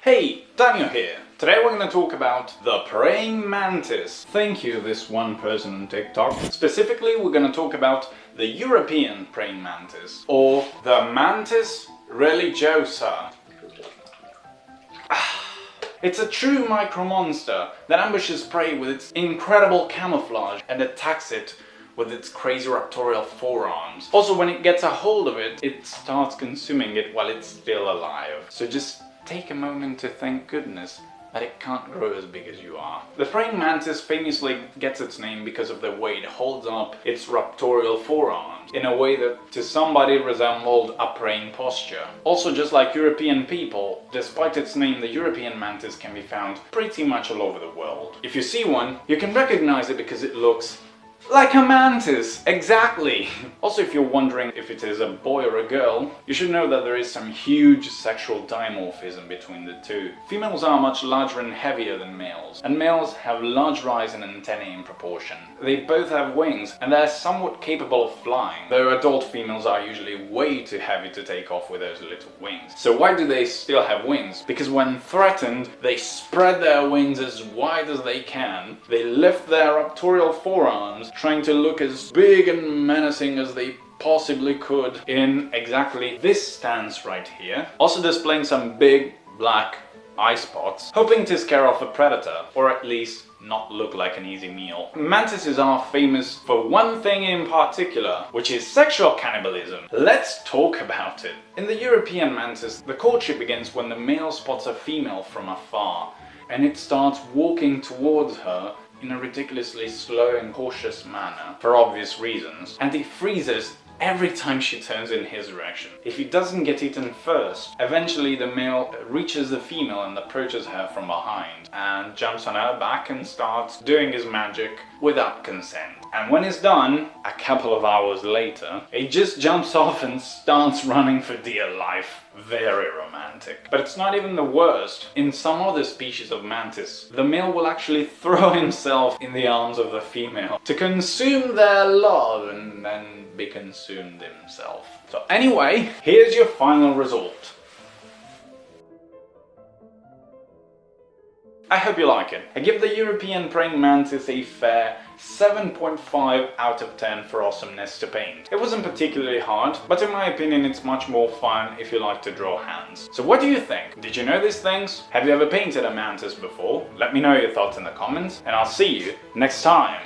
Hey, Daniel here. Today we're going to talk about the praying mantis. Thank you, this one person on TikTok. Specifically, we're going to talk about the European praying mantis, or the Mantis religiosa. It's a true micro-monster that ambushes prey with its incredible camouflage and attacks it with its crazy raptorial forearms. Also, when it gets a hold of it, it starts consuming it while it's still alive. So just take a moment to thank goodness that it can't grow as big as you are. The praying mantis famously gets its name because of the way it holds up its raptorial forearms in a way that to somebody resembled a praying posture. Also, just like European people, despite its name, the European mantis can be found pretty much all over the world. If you see one, you can recognize it because it looks like a mantis, exactly! Also, if you're wondering if it is a boy or a girl, you should know that there is some huge sexual dimorphism between the two. Females are much larger and heavier than males, and males have large rise in antennae in proportion. They both have wings, and they're somewhat capable of flying, though adult females are usually way too heavy to take off with those little wings. So why do they still have wings? Because when threatened, they spread their wings as wide as they can, they lift their raptorial forearms, trying to look as big and menacing as they possibly could in exactly this stance right here. Also displaying some big black eye spots, hoping to scare off a predator, or at least not look like an easy meal. Mantises are famous for one thing in particular, which is sexual cannibalism. Let's talk about it. In the European mantis, the courtship begins when the male spots a female from afar, and it starts walking towards her in a ridiculously slow and cautious manner, for obvious reasons, and he freezes every time she turns in his direction. If he doesn't get eaten first, eventually the male reaches the female and approaches her from behind, and jumps on her back and starts doing his magic without consent. And when it's done, a couple of hours later, he just jumps off and starts running for dear life. Very romantic. But it's not even the worst. In some other species of mantis, the male will actually throw himself in the arms of the female to consume their love and then be consumed himself. So anyway, here's your final result. I hope you like it. I give the European praying mantis a fair 7.5 out of 10 for awesomeness to paint. It wasn't particularly hard, but in my opinion it's much more fun if you like to draw hands. So what do you think? Did you know these things? Have you ever painted a mantis before? Let me know your thoughts in the comments, and I'll see you next time!